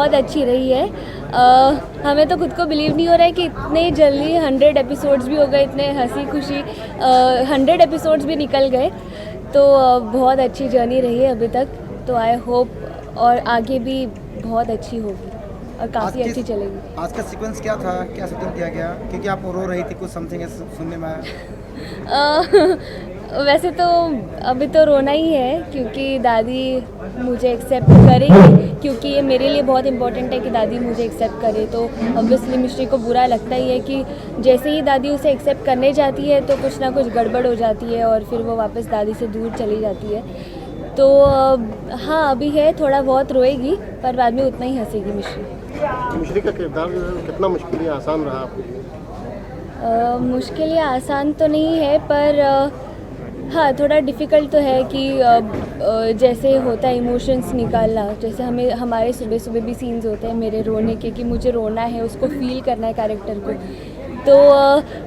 बहुत अच्छी रही है। हमें तो खुद को बिलीव नहीं हो रहा है कि इतने जल्दी 100 एपिसोड्स भी हो गए, इतने हंसी खुशी 100 एपिसोड्स भी निकल गए। तो बहुत अच्छी जर्नी रही है अभी तक। तो आई होप और आगे भी बहुत अच्छी होगी और काफ़ी अच्छी चलेगी। आज का सीक्वेंस क्या था, क्या शूटिंग किया गया? क्योंकि आप रो रही थी, कुछ समथिंग सुनने में आया। वैसे तो अभी तो रोना ही है क्योंकि दादी मुझे एक्सेप्ट करेगी, क्योंकि ये मेरे लिए बहुत इम्पोर्टेंट है कि दादी मुझे एक्सेप्ट करे। तो ऑब्वियसली मिश्री को बुरा लगता ही है कि जैसे ही दादी उसे एक्सेप्ट करने जाती है तो कुछ ना कुछ गड़बड़ हो जाती है और फिर वो वापस दादी से दूर चली जाती है। तो हाँ, अभी है, थोड़ा बहुत रोएगी पर बाद में उतना ही हंसेगी मिश्री। मिश्री का किरदार जो है कितना मुश्किल या आसान रहा आपके लिए? मुश्किल या आसान तो नहीं है पर हाँ, थोड़ा डिफ़िकल्ट तो है कि जैसे होता है इमोशंस निकालना। जैसे हमें हमारे सुबह सुबह भी सीन्स होते हैं मेरे रोने के कि मुझे रोना है, उसको फ़ील करना है कैरेक्टर को। तो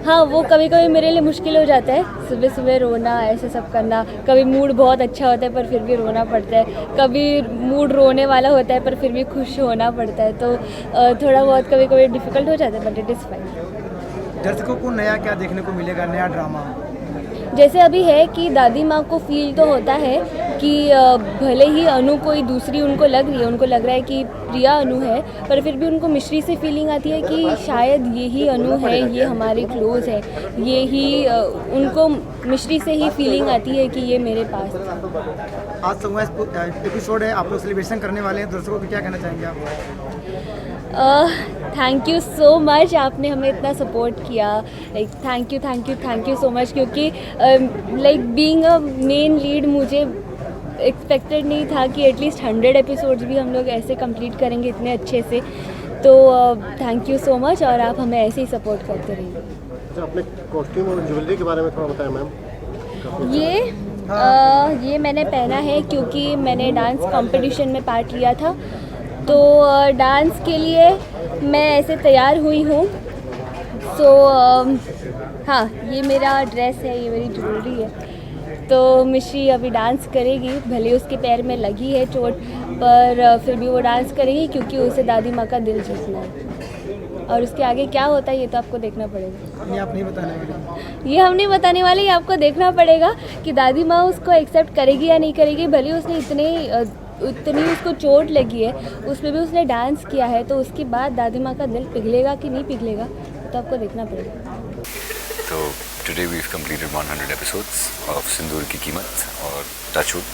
हाँ, वो कभी कभी मेरे लिए मुश्किल हो जाता है, सुबह सुबह रोना, ऐसे सब करना। कभी मूड बहुत अच्छा होता है पर फिर भी रोना पड़ता है, कभी मूड रोने वाला होता है पर फिर भी खुश होना पड़ता है। तो थोड़ा बहुत कभी कभी डिफ़िकल्ट हो जाता है बट इट इज़ फाइन। दर्शकों को नया क्या देखने को मिलेगा, नया ड्रामा? जैसे अभी है कि दादी माँ को फील तो होता है कि भले ही अनु कोई दूसरी उनको लग रही है, उनको लग रहा है कि प्रिया अनु है, पर फिर भी उनको मिश्री से फीलिंग आती है कि शायद ये ही अनु है, ये हमारे क्लोज़ है, ये ही उनको मिश्री से ही फीलिंग आती है कि ये मेरे पास। आज 100वां एपिसोड है, आप लोग सेलिब्रेशन करने वाले हैं, दर्शकों को क्या कहना चाहेंगे आप? थैंक यू सो मच, आपने हमें इतना सपोर्ट किया। Like thank you so much, क्योंकि like being a main lead मुझे एक्सपेक्टेड नहीं था कि एटलीस्ट 100 एपिसोड्स भी हम लोग ऐसे कंप्लीट करेंगे इतने अच्छे से। तो थैंक यू सो मच और आप हमें ऐसे ही सपोर्ट करते रहिए। अच्छा, अपने कॉस्ट्यूम और ज्वेलरी के बारे में थोड़ा बताएं मैम। ये मैंने पहना है क्योंकि मैंने डांस कंपटीशन में पार्ट लिया था, तो डांस के लिए मैं ऐसे तैयार हुई हूँ। सो हाँ, ये मेरा ड्रेस है, ये मेरी ज्वेलरी है। तो मिश्री अभी डांस करेगी, भले उसके पैर में लगी है चोट, पर फिर भी वो डांस करेगी क्योंकि उसे दादी माँ का दिल जीतना है। और उसके आगे क्या होता है ये तो आपको देखना पड़ेगा। ये आप नहीं बताने वाले? ये हम नहीं बताने वाले, ये आपको देखना पड़ेगा कि दादी माँ उसको एक्सेप्ट करेगी या नहीं करेगी। भले उसने इतनी उसको चोट लगी है, उसमें भी उसने डांस किया है, तो उसके बाद दादी माँ का दिल पिघलेगा कि नहीं पिघलेगा तो आपको देखना पड़ेगा। तो today we have completed 100 episodes of Sindoor Ki Keemat और टचवुड।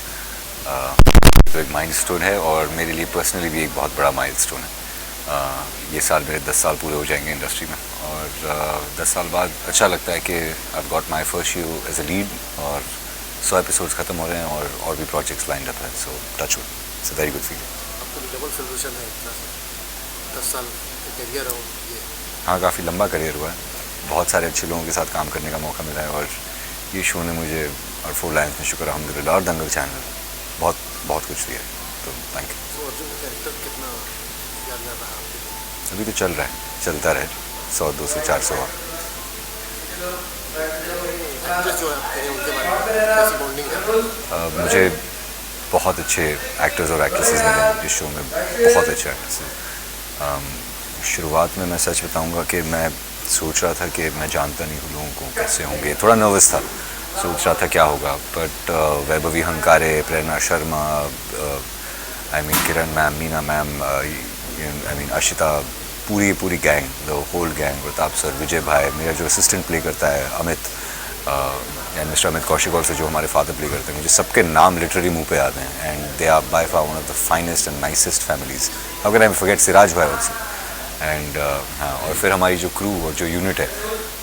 तो एक माइलस्टोन है और मेरे लिए पर्सनली भी एक बहुत बड़ा माइलस्टोन है। ये साल मेरे 10 साल पूरे हो जाएंगे इंडस्ट्री में और 10 साल बाद अच्छा लगता है कि I got my first show as a lead और 100 एपिसोड्स ख़त्म हो रहे हैं और भी प्रोजेक्ट्स लाइंड अप है। So touchwood, it's a very good feeling. आपको डबल सेलिब्रेशन है इतना 10 साल का करियर हो ये? हाँ, काफ़ी लंबा करियर हुआ है, बहुत सारे अच्छे लोगों के साथ काम करने का मौका मिला है और ये शो ने मुझे और 4 लाइन्स में शुक्र अल्हम्दुलिल्लाह और दंगल चैनल बहुत कुछ दिया है, तो थैंक यू। तो अर्जुन का कैरेक्टर कितना यादगार रहा आपके लिए? अभी तो चल रहा है, चलता रहे 100, 200, 400 और। एक्ट्रेस जो है आपके उनके बारे में कैसी बॉन्डिंग है? मुझे बहुत अच्छे एक्टर्स और एक्ट्रेसेस मिले हैं इस शो में, बहुत अच्छे एक्ट्रेसेस। शुरुआत में मैं सच बताऊंगा कि मैं सोच रहा था कि मैं जानता नहीं हूँ लोगों को कैसे होंगे, थोड़ा नर्वस था, सोच रहा था क्या होगा, but Vaibhavi Hankare, Prerna Sharma, I mean Kiran ma'am, Meena ma'am, I mean Ashita, पूरी gang, the whole gang, Pratap sir, Vijay भाई, मेरा जो असिस्टेंट प्ले करता है अमित, एंड मिस्टर अमित कौशिक और से जो हमारे फादर प्ले करते हैं, मुझे सबके नाम लिटरली मुंह पे आते हैं and they are by far one of the finest and nicest families. How can I forget Siraj भाई ऑल्सो। एंड हाँ, और फिर हमारी जो क्रू और जो यूनिट है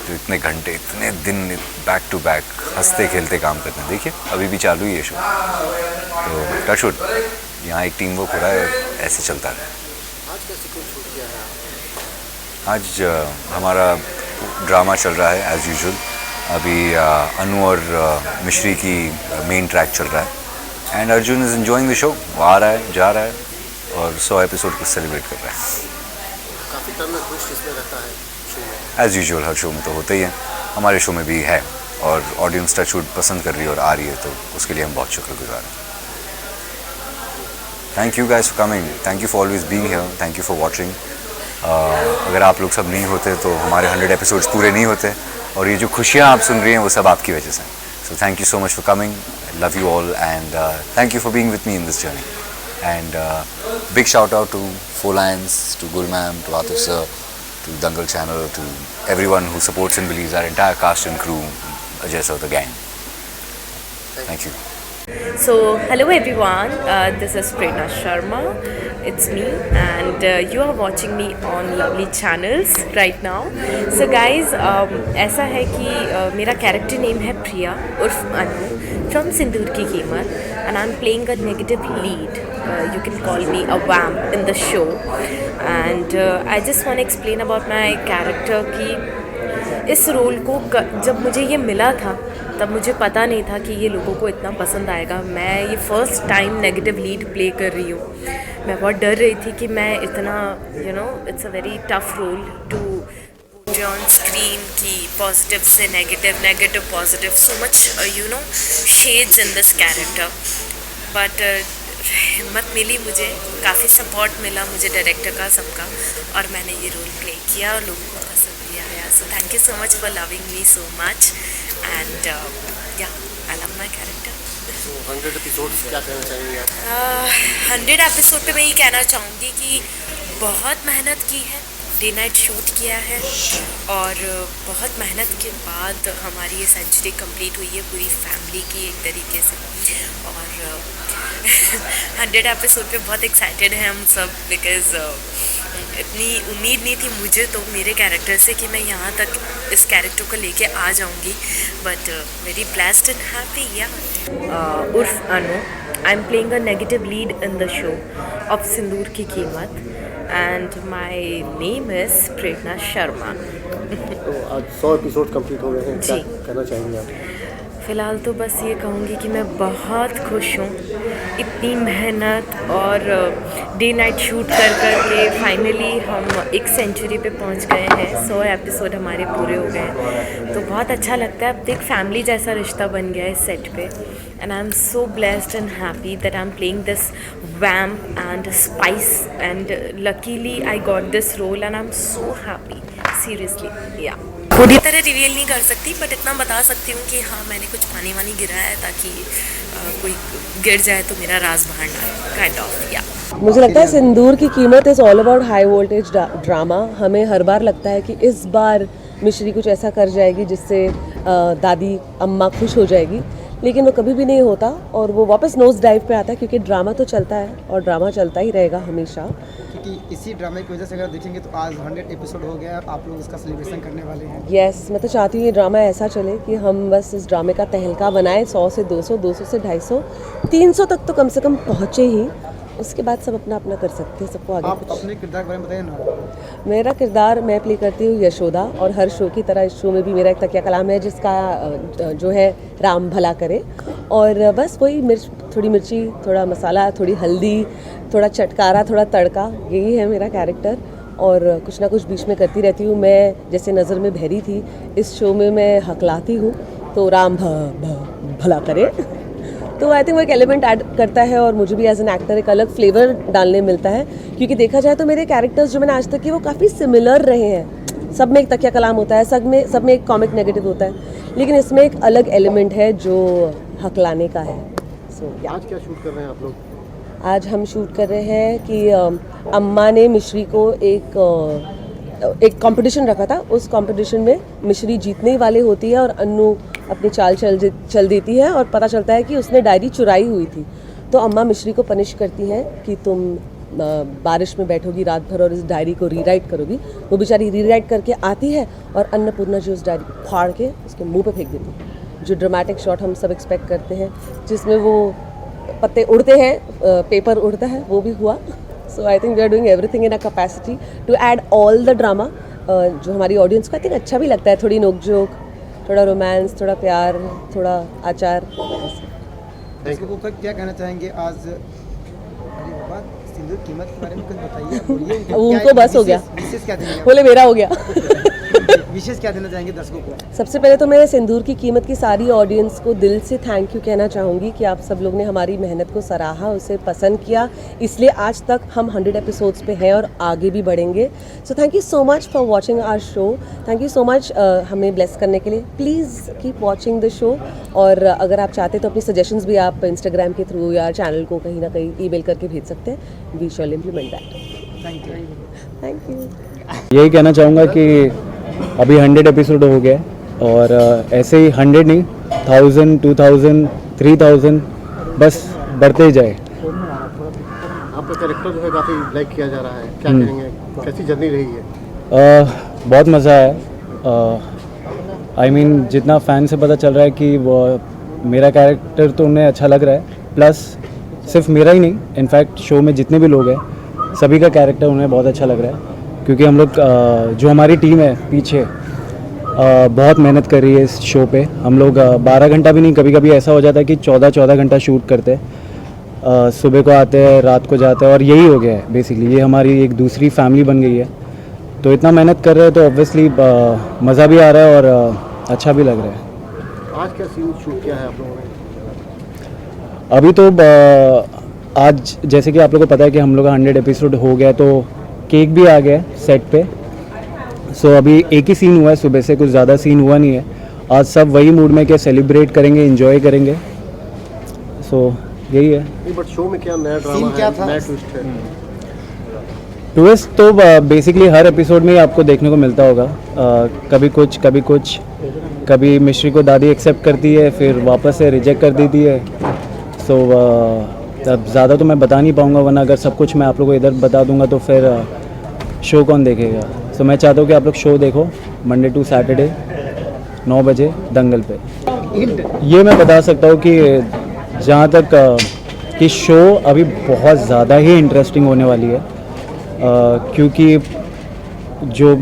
जो इतने घंटे इतने दिन बैक टू बैक हंसते खेलते काम करते हैं, देखिए अभी भी चालू ही है शो। तो टचवुड, यहाँ एक टीम वर्क हो रहा है, ऐसे चलता है। आज कैसे कुछ शूट किया है? आज हमारा ड्रामा चल रहा है एज़ यूजुअल। अभी अनु और मिश्री की मेन ट्रैक चल रहा है and Arjun is enjoying the show. वो आ रहा है, जा रहा है और 100 एपिसोड को सेलिब्रेट कर रहा है। काफ़ी टर्न में ट्विस्ट इसमें रहता है शो में? एज़ यूजुअल हर शो में तो होता ही है, हमारे शो में भी है और ऑडियंस टचवुड पसंद कर रही है और आ रही है, तो उसके लिए हम बहुत शुक्रगुजार हैं। Thank you guys for coming, thank you for always being here, thank you for watching. अगर आप लोग सब नहीं होते तो हमारे 100 एपिसोड्स पूरे नहीं होते, और ये जो खुशियाँ आप सुन रही हैं वो सब आपकी वजह से। सो thank you so much for coming, love you all, and thank you for being with me in this journey. And big shout out to Four Lions, to Gul Ma'am, to Atif Sir, to Dangal Channel, to everyone who supports and believes, our entire cast and crew, Ajay Sir, the gang. Thank you. So, hello everyone, this is Prerna Sharma, it's me, and you are watching me on lovely channels right now. So guys, ऐसा है कि मेरा character name है प्रिया उर्फ अनु from Sindoor Ki Keemat, and I'm playing a negative lead. You can call me a vamp in the show, and I just want to explain about my character कि इस role को जब मुझे ये मिला था तब मुझे पता नहीं था कि ये लोगों को इतना पसंद आएगा। मैं ये first time negative lead play कर रही हूँ। मैं बहुत डर रही थी कि मैं इतना it's a very tough role to put on screen की पॉजिटिव से negative, negative positive, so much shades in this character. But हिम्मत मिली मुझे, काफ़ी सपोर्ट मिला मुझे डायरेक्टर का, सबका, और मैंने ये रोल प्ले किया और लोगों को पसंद भी आया। So thank you so much for loving me so much, and yeah I love my character. 100 episodes क्या कहना चाहेंगे आप? 100 एपिसोड पे मैं ये कहना चाहूँगी कि बहुत मेहनत की है, डे नाइट शूट किया है, और बहुत मेहनत के बाद हमारी ये सेंचुरी कंप्लीट हुई है पूरी फैमिली की एक तरीके से। और 100 एपिसोड पे बहुत एक्साइटेड हैं हम सब, बिकॉज़ इतनी उम्मीद नहीं थी मुझे तो मेरे कैरेक्टर से कि मैं यहाँ तक इस कैरेक्टर को लेके आ जाऊँगी, but very blessed and happy. Yeah उर्फ Anu, I am playing a negative lead in the show of Sindoor Ki Keemat, and my name is प्रेरणा शर्मा। तो आज 100 एपिसोड कंप्लीट हो गए हैं, क्या कहना चाहेंगे आप? फ़िलहाल तो बस ये कहूँगी कि मैं बहुत खुश हूँ। इतनी मेहनत और डे नाइट शूट कर के फाइनली हम एक सेंचुरी पे पहुँच गए हैं। 100 एपिसोड हमारे पूरे हो गए, तो बहुत अच्छा लगता है। अब एक फैमिली जैसा रिश्ता बन गया है इस सेट पे, and I'm so blessed and happy that I'm playing this vamp and spice, and luckily I got this role and I'm so happy, seriously, yeah. पूरी तरह रिवील नहीं कर सकती, बट इतना बता सकती हूँ कि हाँ, मैंने कुछ पानी वानी गिराया है ताकि कोई गिर जाए तो मेरा राज बाहर ना आए, काइंड ऑफ, या। मुझे लगता है सिंदूर की कीमत is all about high voltage drama. हमें हर बार लगता है कि इस बार मिश्री कुछ ऐसा कर जाएगी जिससे दादी अम्मा खुश हो जाएगी, लेकिन वो कभी भी नहीं होता और वो वापस नोज डाइव पे आता है, क्योंकि ड्रामा तो चलता है और ड्रामा चलता ही रहेगा हमेशा। क्योंकि इसी ड्रामे की वजह से अगर देखेंगे तो आज 100 एपिसोड हो गया, आप लोग उसका सेलिब्रेशन करने वाले हैं। यस, मैं तो चाहती हूँ ये ड्रामा ऐसा चले कि हम बस इस ड्रामे का तहलका बनाएं। 100 से 200, 200 से 250, 300 तक तो कम से कम पहुँचे ही। उसके बाद सब अपना अपना कर सकते हैं, सबको आगे। आप अपने किरदार के बारे में बताइए ना। मेरा किरदार, मैं प्ले करती हूँ यशोदा, और हर शो की तरह इस शो में भी मेरा एक तकिया कलाम है जिसका जो है राम भला करे। और बस वही थोड़ी मिर्ची, थोड़ा मसाला, थोड़ी हल्दी, थोड़ा चटकारा, थोड़ा तड़का, यही है मेरा कैरेक्टर। और कुछ ना कुछ बीच में करती रहती हूँ। मैं जैसे नज़र में बहरी थी, इस शो में मैं हकलाती हूँ, तो राम भला करे। तो आई थिंक वो एक एलिमेंट ऐड करता है, और मुझे भी एज एन एक्टर एक अलग फ्लेवर डालने मिलता है, क्योंकि देखा जाए तो मेरे कैरेक्टर्स जो मैंने आज तक किए वो काफ़ी सिमिलर रहे हैं। सब में एक तकिया कलाम होता है, सब में एक कॉमिक नेगेटिव होता है, लेकिन इसमें एक अलग एलिमेंट है जो हकलाने का है। आज क्या शूट कर रहे हैं आप लोग? आज हम शूट कर रहे हैं कि अम्मा ने मिश्री को एक कंपटीशन रखा था। उस कंपटीशन में मिश्री जीतने ही वाली होती है और अन्नू अपनी चाल चल देती है, और पता चलता है कि उसने डायरी चुराई हुई थी। तो अम्मा मिश्री को पनिश करती हैं कि तुम बारिश में बैठोगी रात भर और इस डायरी को रीराइट करोगी। वो बेचारी रीराइट करके आती है और अन्नपूर्णा जी उस डायरी को फाड़ के उसके मुंह पे फेंक देती है। जो ड्रामेटिक शॉट हम सब एक्सपेक्ट करते हैं, जिसमें वो पत्ते उड़ते हैं, पेपर उड़ता है, वो भी हुआ। So I think we are doing everything in a capacity to add all the drama, जो हमारी ऑडियंस को आई थिंक अच्छा भी लगता है। थोड़ी नोक-झोंक, थोड़ा रोमांस, थोड़ा प्यार, थोड़ा आचार। को क्या कहना चाहेंगे आज? अरे बाबा, सिंदूर कीमत के बारे में कुछ बताइए। उनको बस हो गया, विशेष क्या देंगे? बोले मेरा हो गया। विशेष क्या देना चाहेंगे दर्शकों को? सबसे पहले तो मैं सिंदूर की कीमत की सारी ऑडियंस को दिल से थैंक यू कहना चाहूँगी कि आप सब लोग ने हमारी मेहनत को सराहा, उसे पसंद किया, इसलिए आज तक हम 100 एपिसोड्स पे हैं और आगे भी बढ़ेंगे। So thank you so much for watching our show, thank you so much हमें ब्लेस करने के लिए। Please keep watching the show, और अगर आप चाहते तो अपनी सजेशंस भी आप इंस्टाग्राम के थ्रू या चैनल को कहीं ना कहीं ईमेल करके भेज सकते हैं। We shall implement that. Thank you. यही कहना चाहूँगा कि अभी 100 एपिसोड हो गए और ऐसे ही 100 नहीं, 1000, 2000, 3000 बस बढ़ते ही जाए। आपका कैरेक्टर जो है काफ़ी लाइक किया जा रहा है, क्या कहेंगे, कैसी जर्नी रही है? बहुत मज़ा आया। I mean, जितना फ़ैन से पता चल रहा है कि वो मेरा कैरेक्टर तो उन्हें अच्छा लग रहा है, प्लस सिर्फ मेरा ही नहीं, इनफैक्ट शो में जितने भी लोग हैं सभी का कैरेक्टर उन्हें बहुत अच्छा लग रहा है, क्योंकि हम लोग जो हमारी टीम है पीछे बहुत मेहनत कर रही है इस शो पे। हम लोग 12 घंटा भी नहीं, कभी कभी ऐसा हो जाता है कि 14 घंटा शूट करते हैं, सुबह को आते हैं, रात को जाते हैं, और यही हो गया है बेसिकली। ये हमारी एक दूसरी फैमिली बन गई है, तो इतना मेहनत कर रहे हैं तो ऑब्वियसली मज़ा भी आ रहा है और अच्छा भी लग रहा है। आज क्या सीन शूट किया है आप लोगों ने? अभी तो आज जैसे कि आप लोगों को पता है कि हम लोग का 100 एपिसोड हो गया, तो केक भी आ गया है सेट पे। सो अभी एक ही सीन हुआ है सुबह से, कुछ ज़्यादा सीन हुआ नहीं है। आज सब वही मूड में कि सेलिब्रेट करेंगे, एंजॉय करेंगे। सो यही है। नहीं, बट शो में क्या नया ड्रामा सीन क्या है, था? नया ट्विस्ट है? ट्विस्ट तो बेसिकली हर एपिसोड में ही आपको देखने को मिलता होगा। कभी कुछ कभी कुछ, कभी मिश्री को दादी एक्सेप्ट करती है, फिर वापस से रिजेक्ट कर देती है। सो अब ज़्यादा तो मैं बता नहीं पाऊँगा, वरना अगर सब कुछ मैं आप लोगों को इधर बता दूँगा तो फिर शो कौन देखेगा। सो मैं चाहता हूँ कि आप लोग शो देखो मंडे टू सैटरडे 9 बजे दंगल पे। ये मैं बता सकता हूँ कि जहाँ तक कि शो अभी बहुत ज़्यादा ही इंटरेस्टिंग होने वाली है, क्योंकि जो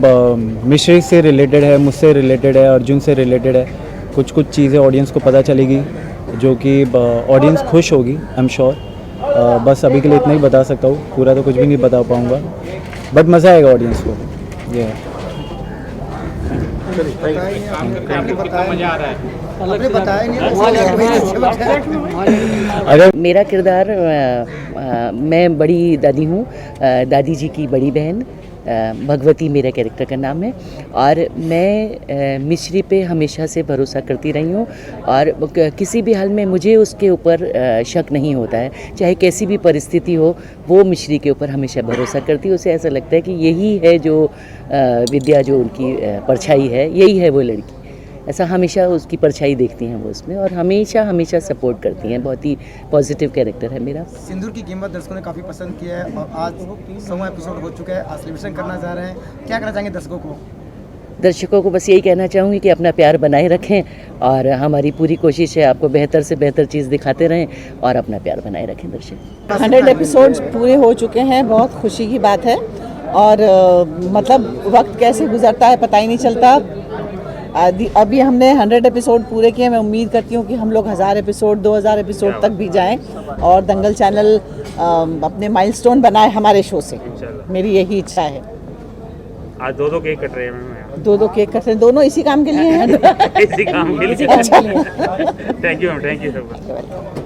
मिश्री से रिलेटेड है, मुझसे रिलेटेड है, अर्जुन से रिलेटेड है, कुछ कुछ चीज़ें ऑडियंस को पता चलेगी जो कि ऑडियंस खुश होगी, आई एम श्योर। बस अभी के लिए इतना ही बता सकता हूँ, पूरा तो कुछ भी नहीं बता पाऊँगा, बट मज़ा आएगा ऑडियंस को। ये है। अगर मेरा किरदार मैं बड़ी दादी हूँ, दादी जी की बड़ी बहन भगवती मेरा कैरेक्टर का नाम है, और मैं मिश्री पे हमेशा से भरोसा करती रही हूँ, और किसी भी हाल में मुझे उसके ऊपर शक नहीं होता है, चाहे कैसी भी परिस्थिति हो, वो मिश्री के ऊपर हमेशा भरोसा करती है। उसे ऐसा लगता है कि यही है जो विद्या, जो उनकी परछाई है, यही है वो लड़की। ऐसा हमेशा उसकी परछाई देखती हैं वो उसमें, और हमेशा सपोर्ट करती हैं। बहुत ही पॉजिटिव कैरेक्टर है मेरा। सिंदूर की कीमत दर्शकों ने काफ़ी पसंद किया है और आज 100वां एपिसोड हो चुका है, आज सेलिब्रेशन करना चाह रहे हैं, क्या कहना चाहेंगे दर्शकों को? दर्शकों को बस यही कहना चाहूँगी कि अपना प्यार बनाए रखें, और हमारी पूरी कोशिश है आपको बेहतर से बेहतर चीज़ दिखाते रहें, और अपना प्यार बनाए रखें दर्शक। 100 एपिसोड्स पूरे हो चुके हैं, बहुत खुशी की बात है, और मतलब वक्त कैसे गुजरता है पता ही नहीं चलता। अभी हमने 100 एपिसोड पूरे किए। मैं उम्मीद करती हूँ कि हम लोग 1000 एपिसोड, 2000 एपिसोड तक भी जाएं, और दंगल चैनल अपने माइलस्टोन बनाए हमारे शो से। मेरी यही इच्छा है। आज 2 केक कट रहे हैं। 2 केक कट रहे हैं, दोनों इसी काम के लिए हैं। इसी काम के लिए। अच्छा। Thank you ma'am, thank you so much.